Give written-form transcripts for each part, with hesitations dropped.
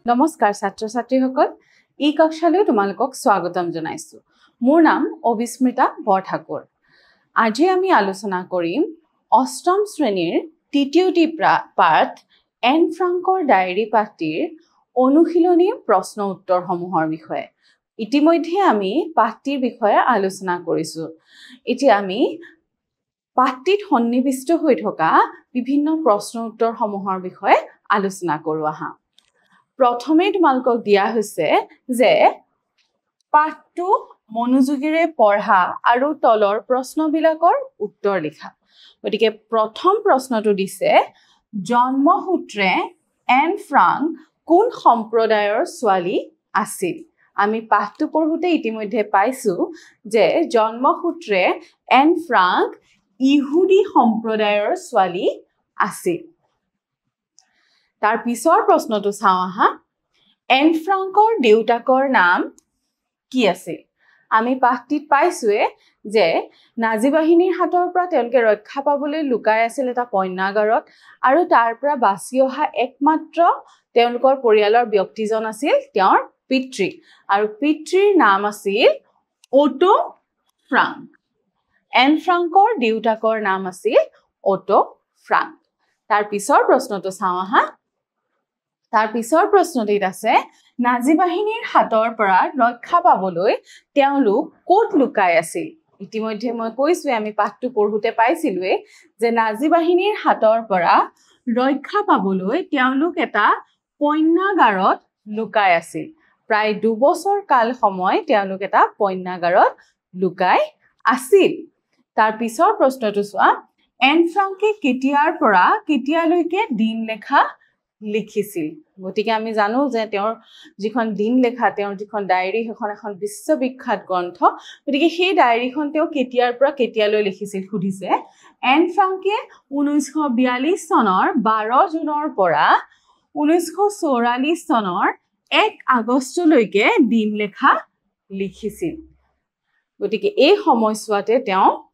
নমস্কাৰ ছাত্ৰ ছাত্ৰীসকল এই কক্ষালৈ তোমালোকক স্বাগতম জনাইছো মোৰ নাম অবিস্মৃতা বৰঠাকুৰ আজি আমি আলোচনা কৰিম অষ্টম শ্ৰেণীৰ তৃতীয়টি পাঠ এন ফ্ৰাংকৰ ডায়েৰী পাঠটিৰ অনুশীলনী প্ৰশ্ন উত্তৰসমূহৰ বিষয়ে ইতিমধ্যে আমি পাঠটিৰ বিষয়ে আলোচনা কৰিছো এতিয়া আমি পাঠটিত সন্নিবিষ্ট হৈ থকা বিভিন্ন প্ৰশ্ন উত্তৰসমূহৰ বিষয়ে আলোচনা কৰো আহা প্ৰথমে তোমালোকক দিয়া হৈছে যে পাঠটো মনোযোগেৰে পঢ়া আৰু তলৰ প্ৰশ্নবিলাকৰ উত্তৰ লিখা গতিকে প্ৰথম প্ৰশ্নটো দিছে জন্মসূত্ৰে এন ফ্ৰাংক কোন সম্প্ৰদায়ৰ ছোৱালী আছিল আমি পাঠটো পঢ়োতে ইতিমধ্যে পাইছো যে জন্মসূত্ৰে এন ফ্ৰাংক ইহুদি সম্প্ৰদায়ৰ ছোৱালী আছিল তাৰ পিছৰ প্ৰশ্নটো চাওঁ আহা এন ফ্ৰাংকৰ দেউতাকৰ নাম কি আছিল আমি পাঠটিত পাইছোৱে যে নাজি বাহিনীৰ হাতৰ পৰা তেওঁলোকে ৰক্ষা পাবলৈ লুকাই আছিল এটা পণ্যাগাৰত আৰু তাৰ পৰা বাছি অহা একমাত্ৰ তেওঁলোকৰ পৰিয়ালৰ ব্যক্তিজন আছিল তেওঁৰ পিতৃ আৰু পিতৃৰ নাম আছিল অটো ফ্ৰাংক এন ফ্ৰাংকৰ দেউতাকৰ নাম আছিল অটো ফ্ৰাংক তাৰ পিছৰ প্ৰশ্নটো চাওঁ আহা তাৰ পিছৰ প্ৰশ্নটিত আছে নাজি বাহিনীৰ হাতৰ পৰা ৰক্ষা পাবলৈ তেওঁলোক ক'ত লুকাই আছিল ইতিমধ্যে মই কৈছো আমি পাঠটো পঢ়োতে পাইছিলোৱে যে নাজি বাহিনীৰ হাতৰ পৰা ৰক্ষা পাবলৈ তেওঁলোক এটা পণ্যাগাৰত লুকাই আছিল প্ৰায় 2 বছৰ কাল সময় তেওঁলোক এটা পণ্যাগাৰত লুকাই আছিল তাৰ পিছৰ প্ৰশ্নটো চোৱা এন ফ্ৰাংকে কেতিয়াৰ পৰা কেতিয়ালৈকে দিন লেখা লিখিছিল গতিকে আমি জানো যে তেওঁৰ যিখন দিন লেখা তেওঁৰ যিখন ডায়েৰী সেইখন এখন বিশ্ববিখ্যাত গ্ৰন্থ গতিকে সেই ডায়েৰীখন তেওঁ কেতিয়াৰ পৰা কেতিয়ালৈ লিখিছিল সুধিছে এন ফ্ৰাংকে 1942 চনৰ 12 জুনৰ পৰা 1944 চনৰ 1 আগষ্টলৈকে দিন লেখা লিখিছিল গতিকে এই সময়ছোৱাতে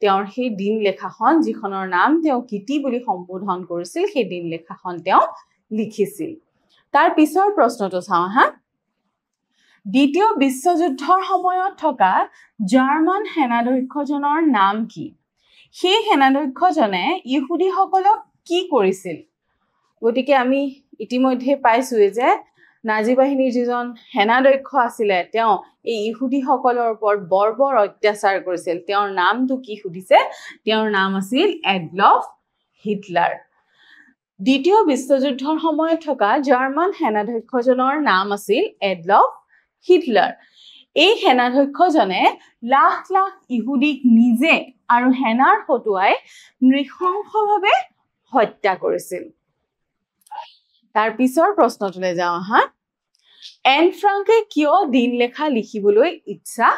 তেওঁৰ সেই দিন লেখাখন যিখনৰ নাম তেওঁ কিটি বুলি সম্বোধন কৰিছিল সেই দিন লেখাখন তেওঁ লিখিছিল তাৰ পিছৰ প্ৰশ্নটো চাওঁ হা দ্বিতীয় বিশ্বযুদ্ধৰ সময়ত থকা জাৰ্মান সেনাধ্যক্ষজনৰ নাম কি সেই সেনাধ্যক্ষজনে ইহুদিসকলক কি কৰিছিল গতিকে আমি ইতিমধ্যে পাইছো যে নাজি বাহিনীৰ যিজন সেনাধ্যক্ষ আছিল তেওঁ এই ইহুদিসকলৰ ওপৰত বৰ্বৰ অত্যাচাৰ কৰিছিল তেওঁৰ নামটো কি সুধিছে তেওঁৰ নাম আছিল এডলফ হিটলাৰ দ্বিতীয় বিশ্বযুদ্ধৰ সময়ত থকা জাৰ্মান সেনাধ্যক্ষজনৰ নাম আছিল এডলফ হিটলাৰ এই সেনাধ্যক্ষজনে লাখ লাখ ইহুদিক নিজে আৰু সেনাৰ হতুৱাই নৃশংসভাৱে হত্যা কৰিছিল তাৰ পিছৰ প্ৰশ্নটোলৈ যাওঁ হা এন ফ্ৰাংকে কিয় দিন লেখা লিখিবলৈ ইচ্ছা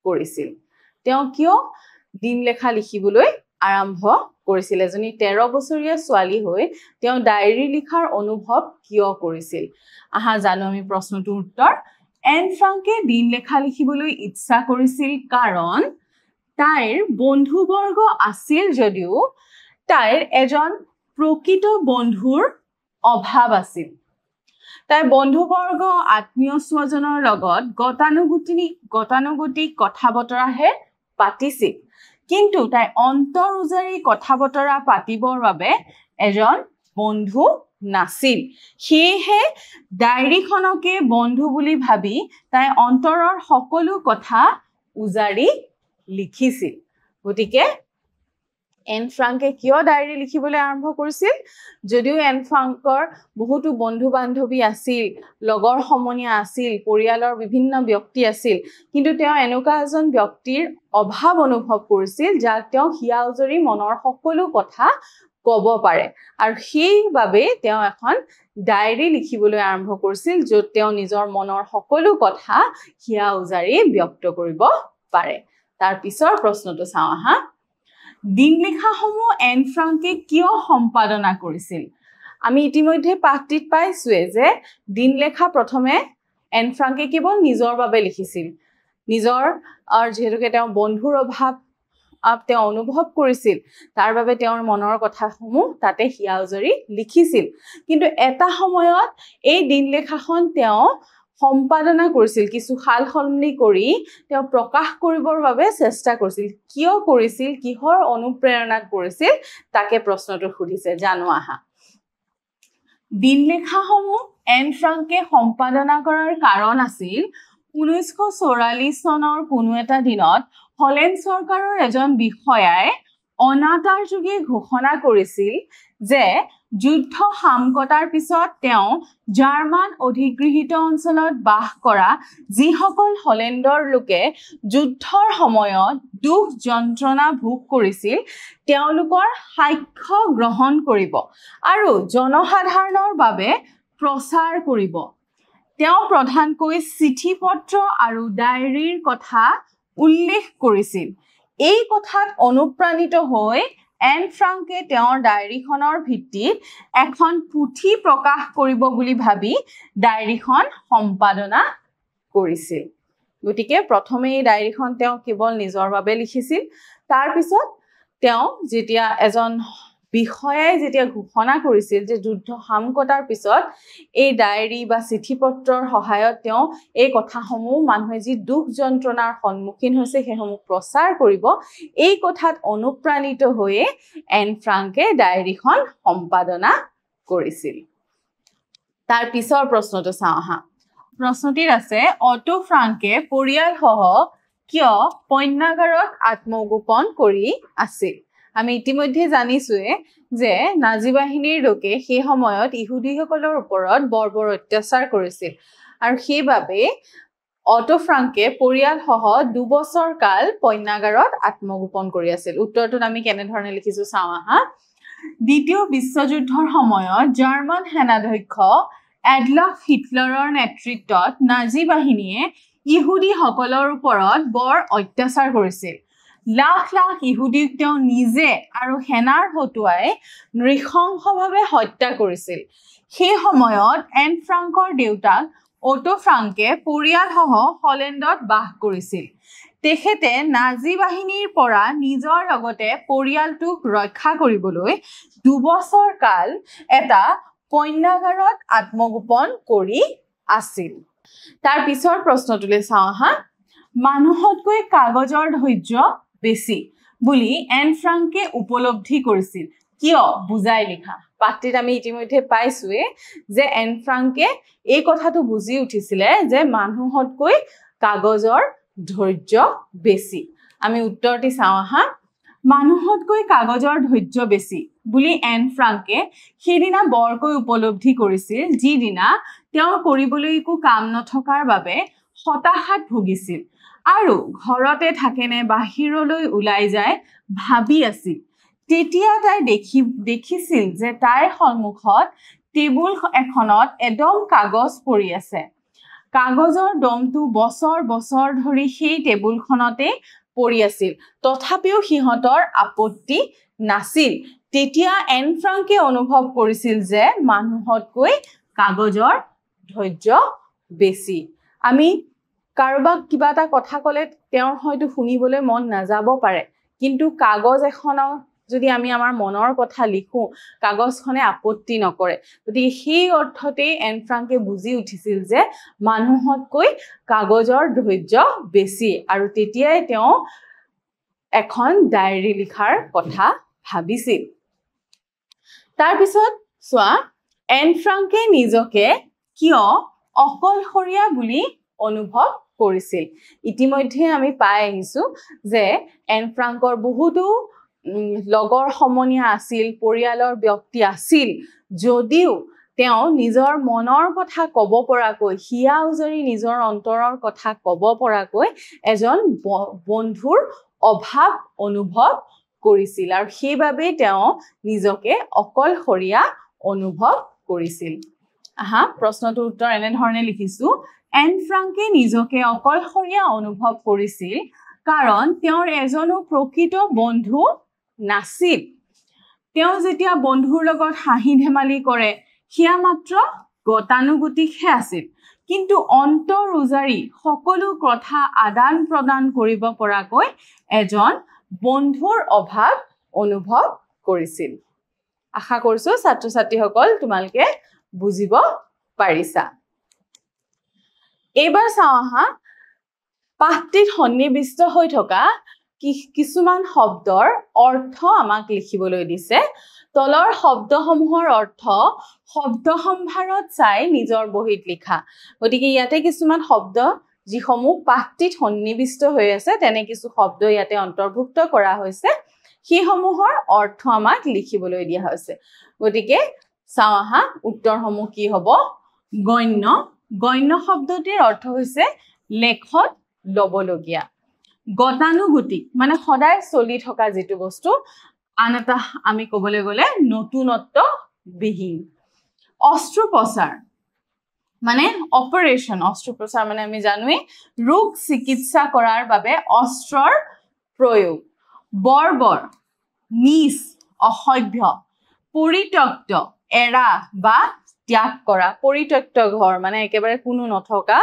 কৰিছিল তেওঁ কিয় দিন লেখা লিখিবলৈ আৰম্ভ কৰিছিল এজনী 13 বছৰীয়া ছোৱালী হৈ তেওঁ ডায়েৰী লিখাৰ অনুভৱ কিয় কৰিছিল আহা জানো আমি প্ৰশ্নটোৰ উত্তৰ এন ফ্ৰাংকে দিন লেখা লিখিবলৈ ইচ্ছা কৰিছিল কাৰণ তাইৰ বন্ধুবৰ্গ আছিল যদিও তাইৰ এজন প্ৰকৃত বন্ধুৰ অভাৱ আছিল তাই বন্ধুবৰ্গ আত্মীয় স্বজনৰ লগত গতানুগতিক কথা বতৰাহে পাতিছিল কিন্তু তাই অন্তৰ উজাৰি কথা বতৰা পাতিবৰ বাবে এজন বন্ধু নাছিল সেয়েহে ডায়েৰীখনকে বন্ধু বুলি ভাবি তাই অন্তৰৰ সকলো কথা উজাৰি লিখিছিল গতিকে এন ফ্ৰাংকে কিয় ডায়েৰী লিখিবলৈ আৰম্ভ কৰিছিল যদিও এন ফ্ৰাংকৰ বহুতো বন্ধু বান্ধৱী আছিল লগৰ সমনীয়া আছিল পৰিয়ালৰ বিভিন্ন ব্যক্তি আছিল কিন্তু তেওঁ এনেকুৱা এজন ব্যক্তিৰ অভাৱ অনুভৱ কৰিছিল যাক তেওঁ হিয়া উজৰি মনৰ সকলো কথা ক'ব পাৰে আৰু সেইবাবে তেওঁ এখন ডায়েৰী লিখিবলৈ আৰম্ভ কৰিছিল য'ত তেওঁ নিজৰ মনৰ সকলো কথা হিয়া উজাৰি ব্যক্ত কৰিব পাৰে তাৰ পিছৰ প্ৰশ্নটো চাওঁ আহা দিন লেখাসমূহ এন ফ্ৰাংকে কিয় সম্পাদনা কৰিছিল আমি ইতিমধ্যে পাঠটিত পাইছোৱে যে দিন লেখা প্ৰথমে এন ফ্ৰাংকে কেৱল নিজৰ বাবে লিখিছিল নিজৰ আৰু যেহেতুকে তেওঁ বন্ধুৰ অভাৱ তেওঁ অনুভৱ কৰিছিল তাৰ বাবে তেওঁৰ মনৰ কথাসমূহ তাতে হিয়াউজৰি লিখিছিল কিন্তু এটা সময়ত এই দিনলেখাখন তেওঁ সম্পাদনা কৰিছিল কিছু সালসলনি কৰি তেওঁ প্ৰকাশ কৰিবৰ বাবে চেষ্টা কৰিছিল কিয় কৰিছিল কিহৰ অনুপ্ৰেৰণাত কৰিছিল তাকে প্ৰশ্নটো সুধিছে জানো আহা দিনলেখাসমূহ এন ফ্ৰাংকে সম্পাদনা কৰাৰ কাৰণ আছিল 1944 চনৰ কোনো এটা দিনত হলেণ্ড চৰকাৰৰ এজন বিষয়াই অনাতাঁৰ যোগে ঘোষণা কৰিছিল যে যুদ্ধ সামকতাৰ পিছত তেওঁ জাৰ্মান অধিগৃহীত অঞ্চলত বাস কৰা যিসকল হলেণ্ডৰ লোকে যুদ্ধৰ সময়ত দুখ যন্ত্ৰণা ভোগ কৰিছিল তেওঁলোকৰ সাক্ষ্য গ্ৰহণ কৰিব আৰু জনসাধাৰণৰ বাবে প্ৰচাৰ কৰিব তেওঁ প্ৰধানকৈ চিঠি পত্ৰ আৰু ডায়েৰীৰ কথা উল্লেখ কৰিছিল এই কথাত অনুপ্ৰাণিত হৈ এন ফ্ৰাংকে তেওঁৰ ডায়েৰীখনৰ ভিত্তিত এখন পুথি প্ৰকাশ কৰিব বুলি ভাবি ডায়েৰীখন সম্পাদনা কৰিছিল গতিকে প্ৰথমে এই ডায়েৰীখন তেওঁ কেৱল নিজৰ বাবে লিখিছিল তাৰ পিছত তেওঁ যেতিয়া এজন বিষয়াই যেতিয়া ঘোষণা কৰিছিল যে যুদ্ধ সামকতাৰ পিছত এই ডায়েৰী বা চিঠিপত্ৰৰ সহায়ত তেওঁ এই কথাসমূহ মানুহে যি দুখ যন্ত্ৰণাৰ সন্মুখীন হৈছে সেইসমূহ প্ৰচাৰ কৰিব এই কথাত অনুপ্ৰাণিত হৈয়ে এন ফ্ৰাংকে ডায়েৰীখন সম্পাদনা কৰিছিল তাৰ পিছৰ প্ৰশ্নটো চাওঁ আহা প্ৰশ্নটিত আছে অটো ফ্ৰাংকে পৰিয়ালসহ কিয় পণ্যাগাৰত আত্মগোপন কৰি আছিল আমি ইতিমধ্যে জানিছোৱে যে নাজি বাহিনীৰ লোকে সেই সময়ত ইহুদীসকলৰ ওপৰত বৰ্বৰ অত্যাচাৰ কৰিছিল আৰু সেইবাবে অটো ফ্ৰাংকে পৰিয়ালসহ 2 বছৰ কাল পণ্যাগাৰত আত্মগোপন কৰি আছিল উত্তৰটোত আমি কেনে ধৰণে লিখিছো চাওঁ আহা দ্বিতীয় বিশ্বযুদ্ধৰ সময়ত জাৰ্মান সেনাধ্যক্ষ এডলফ হিটলাৰৰ নেতৃত্বত নাজি বাহিনীয়ে ইহুদীসকলৰ ওপৰত বৰ অত্যাচাৰ কৰিছিল লাখ লাখ ইহুদীক তেওঁ নিজে আৰু সেনাৰ হতুৱাই নৃশংসভাৱে হত্যা কৰিছিল সেই সময়ত এন ফ্ৰাংকৰ দেউতাক অটো ফ্ৰাংকে পৰিয়ালসহ হলেণ্ডত বাস কৰিছিল তেখেতে নাজি বাহিনীৰ পৰা নিজৰ লগতে পৰিয়ালটোক ৰক্ষা কৰিবলৈ 2 বছৰ কাল এটা পণ্যাগাৰত আত্মগোপন কৰি আছিল তাৰ পিছৰ প্ৰশ্নটোলৈ চাওঁ আহা মানুহতকৈ কাগজৰ ধৈৰ্য বেছি বুলি এন ফ্ৰাংকে উপলব্ধি কৰিছিল কিয় বুজাই লিখা পাঠটিত আমি ইতিমধ্যে পাইছোৱে যে এন ফ্ৰাংকে এই কথাটো বুজি উঠিছিলে যে মানুহতকৈ কাগজৰ ধৈৰ্য বেছি আমি উত্তৰটি চাওঁ আহা মানুহতকৈ কাগজৰ ধৈৰ্য বেছি বুলি এন ফ্ৰাংকে সেইদিনা বৰকৈ উপলব্ধি কৰিছিল যিদিনা তেওঁ কৰিবলৈ একো কাম নথকাৰ বাবে হতাশাত ভুগিছিল আৰু ঘৰতে থাকেনে বাহিৰলৈ ওলাই যায় ভাবি আছিল তেতিয়া তাই দেখিছিল যে তাইৰ সন্মুখত টেবুল এখনত এদম কাগজ পৰি আছে কাগজৰ দমটো বছৰ বছৰ ধৰি সেই টেবুলখনতে পৰি আছিল তথাপিও সিহঁতৰ আপত্তি নাছিল তেতিয়া এন ফ্ৰাংকে অনুভৱ কৰিছিল যে মানুহতকৈ কাগজৰ ধৈৰ্য বেছি আমি কাৰোবাক কিবা এটা কথা ক'লে তেওঁৰ হয়তো শুনিবলৈ মন নাযাব পাৰে কিন্তু কাগজ এখনৰ যদি আমি আমাৰ মনৰ কথা লিখো কাগজখনে আপত্তি নকৰে গতিকে সেই অৰ্থতেই এন ফ্ৰাংকে বুজি উঠিছিল যে মানুহতকৈ কাগজৰ ধৈৰ্য বেছি আৰু তেতিয়াই তেওঁ এখন ডায়েৰী লিখাৰ কথা ভাবিছিল তাৰ পিছত চোৱা এন ফ্ৰাংকে নিজকে কিয় অকলশৰীয়া বুলি অনুভৱ কৰিছিল ইতিমধ্যে আমি পাই আহিছো যে এন ফ্ৰাংকৰ বহুতো লগৰ সমনীয়া আছিল পৰিয়ালৰ ব্যক্তি আছিল যদিও তেওঁ নিজৰ মনৰ কথা ক'ব পৰাকৈ হিয়া উজৰি নিজৰ অন্তৰৰ কথা ক'ব পৰাকৈ এজন বন্ধুৰ অভাৱ অনুভৱ কৰিছিল আৰু সেইবাবে তেওঁ নিজকে অকলশৰীয়া অনুভৱ কৰিছিল আহা প্ৰশ্নটোৰ উত্তৰ এনে ধৰণে লিখিছো এন ফ্ৰাংকে নিজকে অকলশৰীয়া অনুভৱ কৰিছিল কাৰণ তেওঁৰ এজনো প্ৰকৃত বন্ধু নাছিল তেওঁ যেতিয়া বন্ধুৰ লগত হাঁহি ধেমালি কৰে হিয়া মাত্ৰ গতানুগতিকহে আছিল কিন্তু অন্তৰ উজাৰি সকলো কথা আদান প্ৰদান কৰিব পৰাকৈ এজন বন্ধুৰ অভাৱ অনুভৱ কৰিছিল আশা কৰিছো ছাত্ৰ ছাত্ৰীসকল তোমালোকে বুজিব পাৰিছা এইবাৰ চাও আহা পাঠটিত সন্নিবিষ্ট হৈ থকা কিছুমান শব্দৰ অৰ্থ আমাক লিখিবলৈ দিছে তলৰ শব্দসমূহৰ অৰ্থ শব্দ সম্ভাৰত চাই নিজৰ বহিত লিখা গতিকে ইয়াতে কিছুমান শব্দ যিসমূহ পাঠটিত সন্নিবিষ্ট হৈ আছে তেনে কিছু শব্দ ইয়াতে অন্তৰ্ভুক্ত কৰা হৈছে সেইসমূহৰ অৰ্থ আমাক লিখিবলৈ দিয়া হৈছে গতিকে চাও আহা উত্তৰসমূহ কি হ'ব গণ্য গণ্য শব্দটিৰ অৰ্থ হৈছে লেখত লবলগীয়া গতানুগতিক মানে সদায় চলি থকা যেটো বস্তু আনটা আমি কবলৈ গলে নতুনত্ব বিহীন অস্ত্ৰোপচাৰ মানে অপাৰেশন অস্ত্ৰোপচাৰ মানে আমি জানোই ৰোগ চিকিৎসা কৰাৰ বাবে অস্ত্ৰৰ প্ৰয়োগ বৰ্বৰ নিজ অসভ্য পৰিত্যক্ত এৰা বা ত্যাগ কৰা পৰিত্যক্ত ঘৰ মানে একেবাৰে কোনো নথকা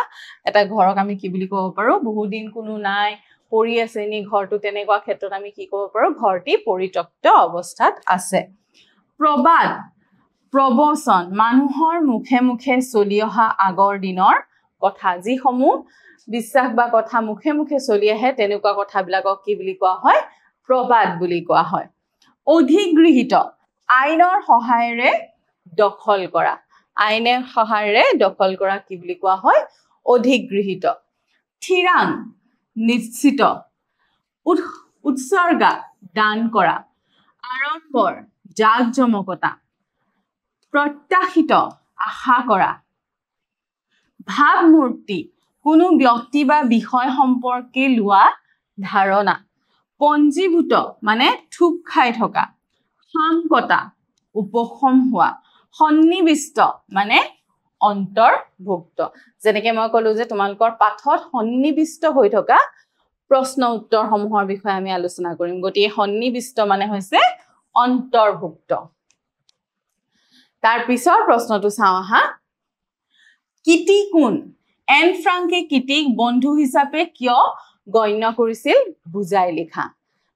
এটা ঘৰক আমি কি বুলি ক'ব পাৰো বহু দিন কোনো নাই পৰি আছে নি ঘৰটো তেনেকুৱা ক্ষেত্ৰত আমি কি ক'ব পাৰো ঘৰটি পৰিত্যক্ত অৱস্থাত আছে প্ৰবাদ প্ৰবচন মানুহৰ মুখে মুখে চলি অহা আগৰ দিনৰ কথা যিসমূহ বিশ্বাস বা কথা মুখে মুখে চলি আহে তেনেকুৱা কথাবিলাকক কি বুলি কোৱা হয় প্ৰবাদ বুলি কোৱা হয় অধিগৃহীত আইনৰ সহায়েৰে দখল কৰা আইনৰ সহায়েৰে দখল কৰা কি বুলি কোৱা হয় অধিগৃহীত থিৰাং নিশ্চিত উৎসৰ্গা দান কৰা আড়ম্বৰ জাকজমকতা প্ৰত্যাশিত আশা কৰা ভাবমূৰ্তি কোনো ব্যক্তি বা বিষয় সম্পৰ্কে লোৱা ধাৰণা পঞ্জীভূত মানে থুপ খাই থকা সামকতা উপশম হোৱা সন্নিবিষ্ট মানে অন্তৰ্ভুক্ত যেনেকৈ মই ক'লো যে তোমালোকৰ পাঠত সন্নিবিষ্ট হৈ থকা প্ৰশ্ন উত্তৰ সমূহৰ বিষয়ে আমি আলোচনা কৰিম গতিকে সন্নিবিষ্ট মানে হৈছে অন্তৰ্ভুক্ত তাৰ পিছৰ প্ৰশ্নটো চাও আহা কিটি কোন এন ফ্ৰাংকে কিটিক বন্ধু হিচাপে কিয় গণ্য কৰিছিল বুজাই লিখা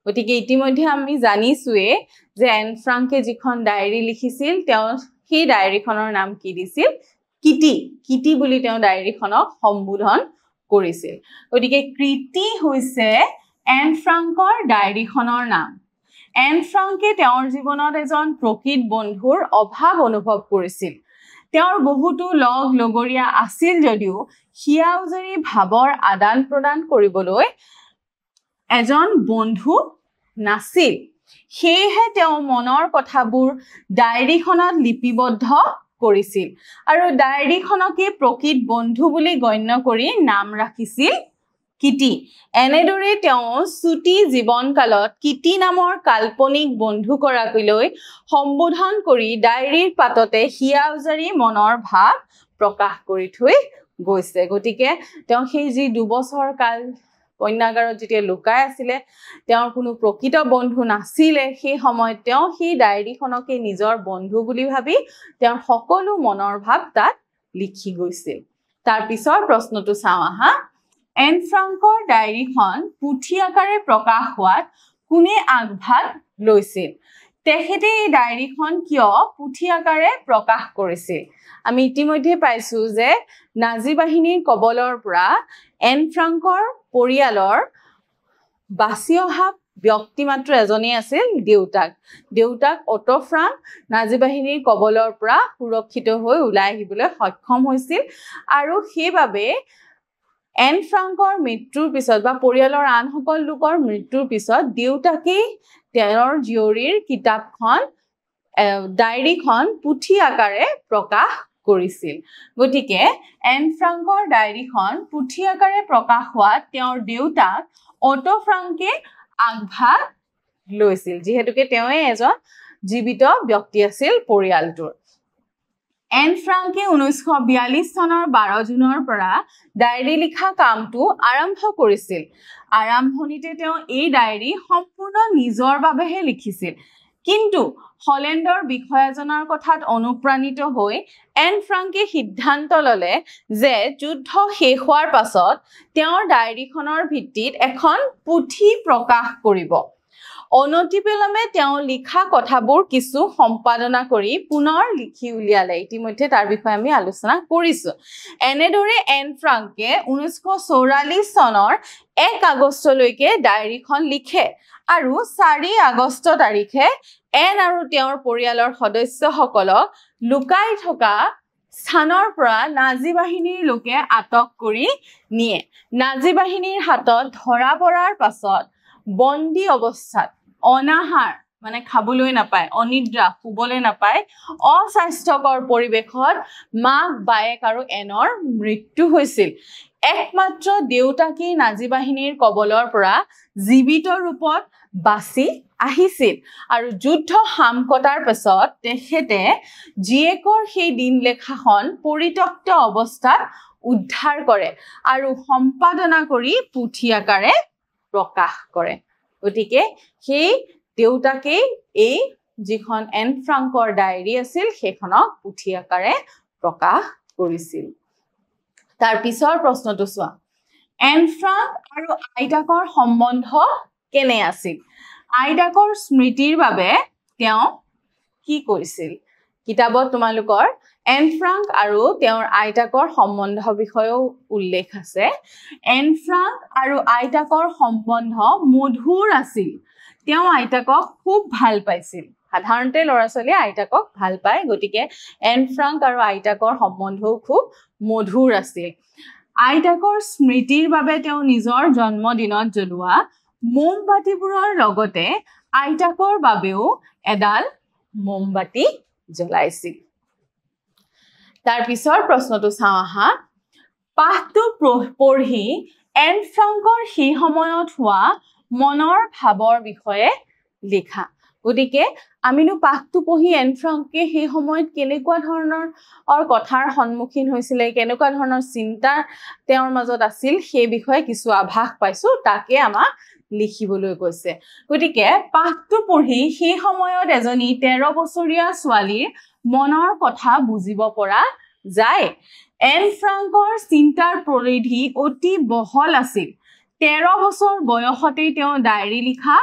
গতিকে ইতিমধ্যে আমি জানিছোৱে যে এন ফ্ৰাংকে যিখন ডায়েৰী লিখিছিল তেওঁ সেই ডায়েৰীখনৰ নাম কি দিছিল কিটি কিটি বুলি তেওঁ ডায়েৰীখনক সম্বোধন কৰিছিল গতিকে কৃতি হৈছে এন ফ্ৰাংকৰ ডায়েৰীখনৰ নাম এন ফ্ৰাংকে তেওঁৰ জীৱনত এজন প্ৰকৃত বন্ধুৰ অভাৱ অনুভৱ কৰিছিল তেওঁৰ বহুতো লগ লগৰীয়া আছিল যদিও হিয়া উজাৰি ভাৱৰ আদান প্ৰদান কৰিবলৈ এজন বন্ধু নাছিল সেয়েহে তেওঁ মনৰ কথাবোৰ ডায়েৰীখনত লিপিবদ্ধ কৰিছিল আৰু ডায়েৰীখনকে প্ৰকৃত বন্ধু বুলি গণ্য কৰি নাম ৰাখিছিল কিটি এনেদৰে তেওঁ ছুটি জীৱনকালত কিটি নামৰ কাল্পনিক বন্ধুগৰাকীলৈ সম্বোধন কৰি ডায়েৰীৰ পাততে হিয়া উজাৰি মনৰ ভাৱ প্ৰকাশ কৰি থৈ গৈছে গতিকে তেওঁ সেই যি 2 বছৰ কাল কন্যাগাৰত যেতিয়া লুকাই আছিলে তেওঁৰ কোনো প্ৰকৃত বন্ধু নাছিলে সেই সময়ত তেওঁ সেই ডায়েৰীখনকে নিজৰ বন্ধু বুলি ভাবি তেওঁৰ সকলো মনৰ ভাৱ তাত লিখি গৈছিল তাৰ পিছৰ প্ৰশ্নটো চাও আহা এন ফ্ৰাংকৰ ডায়েৰীখন পুথি আকাৰে প্ৰকাশ হোৱাত কোনে আগভাগ লৈছিল তেখেতে এই ডায়েৰীখন কিয় পুথি আকাৰে প্ৰকাশ কৰিছিল আমি ইতিমধ্যে পাইছো যে নাজি বাহিনীৰ কবলৰ পৰা এন ফ্ৰাংকৰ পৰিয়ালৰ বাছি অহা ব্যক্তি মাত্ৰ এজনেই আছিল দেউতাক অটো ফ্ৰাংক নাজি বাহিনীৰ কবলৰ পৰা সুৰক্ষিত হৈ ওলাই আহিবলৈ সক্ষম হৈছিল আৰু সেইবাবে এন ফ্ৰাংকৰ মৃত্যুৰ পিছত বা পৰিয়ালৰ আন সকল লোকৰ মৃত্যুৰ পিছত দেউতাকেই তেওঁৰ জীয়ৰীৰ কিতাপখন ডায়েৰীখন পুথি আকাৰে প্ৰকাশ কৰিছিল গতিকে এন ফ্ৰাংকৰ ডায়েৰীখন পুথি আকাৰে প্ৰকাশ হোৱাত তেওঁৰ দেউতাক অটো ফ্ৰাংকে আগভাগ লৈছিল যিহেতুকে তেওঁ এজন জীৱিত ব্যক্তি আছিল পৰিয়ালটোৰ এন ফ্ৰাংকে 1942 চনৰ 12 জুনৰ পৰা ডায়েৰী লিখা কামটো আৰম্ভ কৰিছিল আৰম্ভণিতে তেওঁ এই ডায়েৰী সম্পূৰ্ণ নিজৰ বাবেহে লিখিছিল কিন্তু হলেণ্ডৰ বিষয়াজনৰ কথাত অনুপ্ৰাণিত হৈ এন ফ্ৰাংকে সিদ্ধান্ত ললে যে যুদ্ধ শেষ হোৱাৰ পাছত তেওঁৰ ডায়েৰীখনৰ ভিত্তিত এখন পুথি প্ৰকাশ কৰিব অনতিবিলম্বে তেওঁ লিখা কথাবোৰ কিছু সম্পাদনা কৰি পুনৰ লিখি উলিয়ালে ইতিমধ্যে তাৰ বিষয়ে আমি আলোচনা কৰিছো এনেদৰে এন ফ্ৰাংকে 1944 চনৰ 1 আগষ্টলৈকে ডায়েৰীখন লিখে আৰু 4 আগষ্ট তাৰিখে এন আৰু তেওঁৰ পৰিয়ালৰ সদস্যসকলক লুকাই থকা স্থানৰ পৰা নাজী বাহিনীৰ লোকে আটক কৰি নিয়ে নাজী বাহিনীৰ হাতত ধৰা পৰাৰ পাছত বন্দী অৱস্থাত অনাহাৰ মানে খাবলৈ নাপায় অনিদ্ৰা শুবলৈ নাপায় অস্বাস্থ্যকৰ পৰিৱেশত মাক বায়েক আৰু এনৰ মৃত্যু হৈছিল একমাত্ৰ দেউতাকে নাজী বাহিনীৰ কবলৰ পৰা জীৱিত ৰূপত বাছি আহিছিল আৰু যুদ্ধ হামকটাৰ পাছত তেখেতে জীয়েকৰ সেই দিন লেখাখন পৰিত্যক্ত অৱস্থাত উদ্ধাৰ কৰে আৰু সম্পাদনা কৰি পুথি আকাৰে প্ৰকাশ কৰে গতিকে সেই দেউতাকে এই যিখন এন ফ্ৰাংকৰ ডায়েৰী আছিল সেইখনক পুথি আকাৰে প্ৰকাশ কৰিছিল তাৰ পিছৰ প্ৰশ্নটো চোৱা এন ফ্ৰাংক আৰু আইতাকৰ সম্বন্ধ কেনে আছিল আইতাকৰ স্মৃতিৰ বাবে তেওঁ কি কৰিছিল কিতাপত তোমালোকৰ এন ফ্ৰাংক আৰু তেওঁৰ আইতাকৰ সম্বন্ধ বিষয়েও উল্লেখ আছে এন ফ্ৰাংক আৰু আইতাকৰ সম্বন্ধ মধুৰ আছিল তেওঁ আইতাকক খুব ভাল পাইছিল সাধাৰণতে ল'ৰা ছোৱালী আইতাকক ভাল পায় গতিকে এন ফ্ৰাংক আৰু আইতাকৰ সম্বন্ধও খুব মধুৰ আছিল আইতাকৰ স্মৃতিৰ বাবে তেওঁ নিজৰ জন্মদিনত জ্বলোৱা মোমবাতিবোৰৰ লগতে আইতাকৰ বাবেও এডাল মোমবাতি জ্বলাইছিল তাৰ পিছৰ প্ৰশ্নটো চাওঁ আহা পাঠটো পঢ়ি এন ফ্ৰাংকৰ সেই সময়ত হোৱা মনৰ ভাৱৰ বিষয়ে লিখা গতিকে আমিনো পাঠটো পঢ়ি এন ফ্ৰাংকে সেই সময়ত কেনেকুৱা ধৰণৰ কথাৰ সন্মুখীন হৈছিলে কেনেকুৱা ধৰণৰ চিন্তা তেওঁৰ মাজত আছিল সেই বিষয়ে কিছু আভাস পাইছো তাকে আমাক লিখিবলৈ কৈছে গতিকে পাঠটো পঢ়ি সেই সময়ত এজনী 13 বছৰীয়া ছোৱালীৰ মনৰ কথা বুজিব পৰা যায় এন ফ্ৰাংকৰ চিন্তাৰ পৰিধি অতি বহল আছিল 13 বছৰ বয়সতে তেওঁ ডায়েৰী লিখা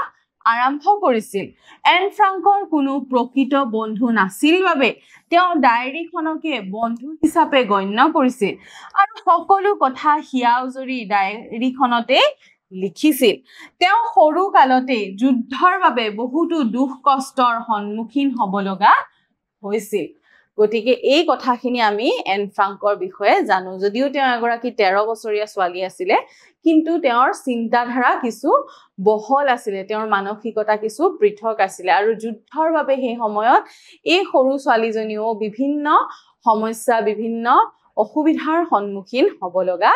আৰম্ভ কৰিছিল এন ফ্ৰাংকৰ কোনো প্ৰকৃত বন্ধু নাছিল বাবে তেওঁ ডায়েৰীখনকে বন্ধু হিচাপে গণ্য কৰিছিল আৰু সকলো কথা হিয়া উজৰি ডায়েৰীখনতে লিখিছিল তেওঁ সৰু কালতে যুদ্ধৰ বাবে বহুতো দুখ কষ্টৰ সন্মুখীন হ'ব লগা হৈছিল গতিকে এই কথাখিনি আমি এন ফ্ৰাংকৰ বিষয়ে জানো যদিও তেওঁ এগৰাকী 13 বছৰীয়া ছোৱালী আছিলে কিন্তু তেওঁৰ চিন্তাধাৰা কিছু বহল আছিলে তেওঁৰ মানসিকতা কিছু পৃথক আছিলে আৰু যুদ্ধৰ বাবে সেই সময়ত এই সৰু ছোৱালীজনীও বিভিন্ন সমস্যা বিভিন্ন অসুবিধাৰ সন্মুখীন হ'ব লগা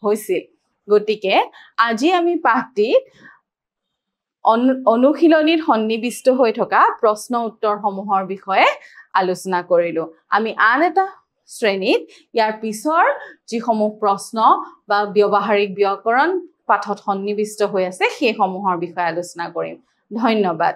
হৈছিল গতিকে আজি আমি পাঠটিত অনুশীলনীত সন্নিবিষ্ট হৈ থকা প্ৰশ্ন উত্তৰসমূহৰ বিষয়ে আলোচনা কৰিলো আমি আন এটা শ্ৰেণীত ইয়াৰ পিছৰ যিসমূহ প্ৰশ্ন বা ব্যৱহাৰিক ব্যাকৰণ পাঠত সন্নিবিষ্ট হৈ আছে সেই সমূহৰ বিষয়ে আলোচনা কৰিম ধন্যবাদ